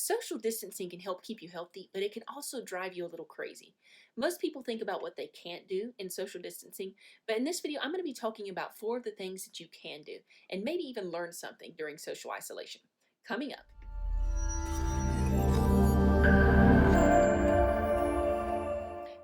Social distancing can help keep you healthy, but it can also drive you a little crazy. Most people think about what they can't do in social distancing, but in this video, I'm going to be talking about 4 of the things that you can do and maybe even learn something during social isolation. Coming up.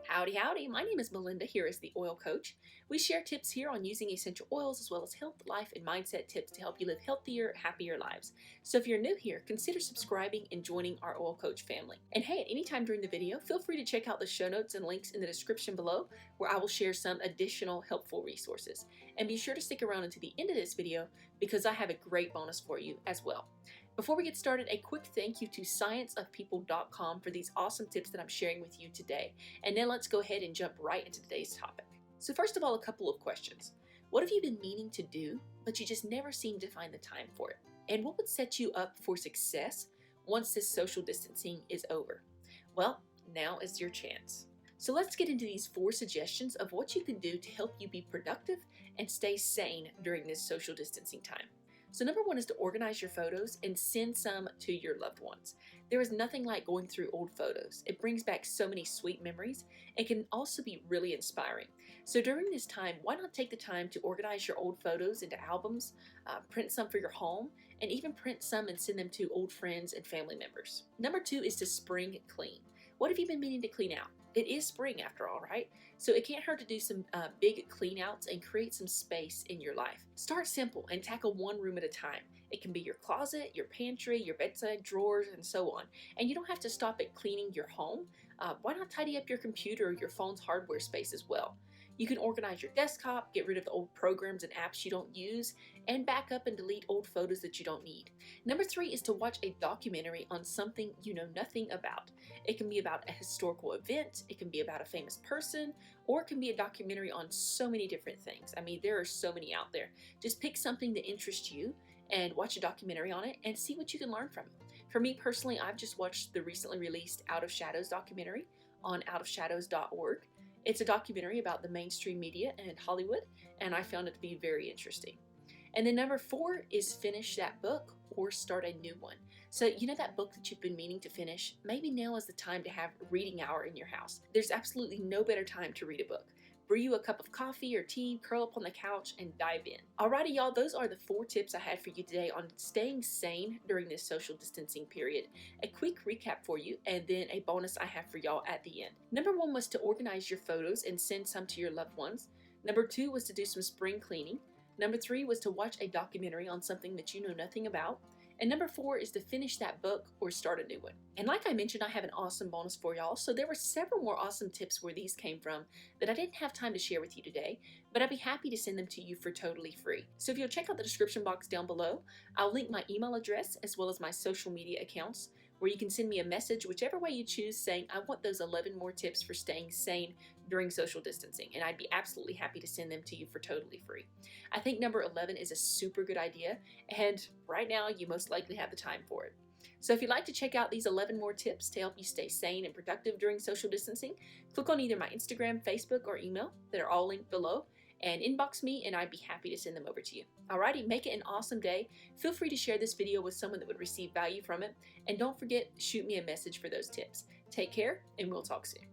Howdy, howdy. My name is Melinda here as the Oil Coach. We share tips here on using essential oils as well as health, life, and mindset tips to help you live healthier, happier lives. So if you're new here, consider subscribing and joining our Oil Coach family. And hey, at any time during the video, feel free to check out the show notes and links in the description below where I will share some additional helpful resources. And be sure to stick around until the end of this video because I have a great bonus for you as well. Before we get started, a quick thank you to scienceofpeople.com for these awesome tips that I'm sharing with you today. And then let's go ahead and jump right into today's topic. So first of all, a couple of questions. What have you been meaning to do, but you just never seem to find the time for it? And what would set you up for success once this social distancing is over? Well, now is your chance. So let's get into these 4 suggestions of what you can do to help you be productive and stay sane during this social distancing time. So number 1 is to organize your photos and send some to your loved ones. There is nothing like going through old photos. It brings back so many sweet memories and can also be really inspiring. So during this time, why not take the time to organize your old photos into albums, print some for your home, and even print some and send them to old friends and family members. Number 2 is to spring clean. What have you been meaning to clean out? It is spring after all, right? So it can't hurt to do some big clean outs and create some space in your life. Start simple and tackle one room at a time. It can be your closet, your pantry, your bedside drawers, and so on. And you don't have to stop at cleaning your home. Why not tidy up your computer or your phone's hardware space as well? You can organize your desktop, get rid of the old programs and apps you don't use, and back up and delete old photos that you don't need. Number 3 is to watch a documentary on something you know nothing about. It can be about a historical event, it can be about a famous person, or it can be a documentary on so many different things. I mean, there are so many out there. Just pick something that interests you and watch a documentary on it and see what you can learn from it. For me personally, I've just watched the recently released Out of Shadows documentary on outofshadows.org. It's a documentary about the mainstream media and Hollywood, and I found it to be very interesting. And then number 4 is finish that book or start a new one. So you know that book that you've been meaning to finish? Maybe now is the time to have reading hour in your house. There's absolutely no better time to read a book. Brew you a cup of coffee or tea, curl up on the couch, and dive in. Alrighty, y'all, those are the 4 tips I had for you today on staying sane during this social distancing period. A quick recap for you, and then a bonus I have for y'all at the end. Number 1 was to organize your photos and send some to your loved ones. Number 2 was to do some spring cleaning. Number 3 was to watch a documentary on something that you know nothing about. And number 4 is to finish that book or start a new one. And like I mentioned, I have an awesome bonus for y'all. So there were several more awesome tips where these came from that I didn't have time to share with you today, but I'd be happy to send them to you for totally free. So if you'll check out the description box down below, I'll link my email address as well as my social media accounts where you can send me a message whichever way you choose saying, I want those 11 more tips for staying sane during social distancing. And I'd be absolutely happy to send them to you for totally free. I think number 11 is a super good idea. And right now you most likely have the time for it. So if you'd like to check out these 11 more tips to help you stay sane and productive during social distancing, click on either my Instagram, Facebook, or email that are all linked below and inbox me and I'd be happy to send them over to you. Alrighty, make it an awesome day. Feel free to share this video with someone that would receive value from it. And don't forget, shoot me a message for those tips. Take care and we'll talk soon.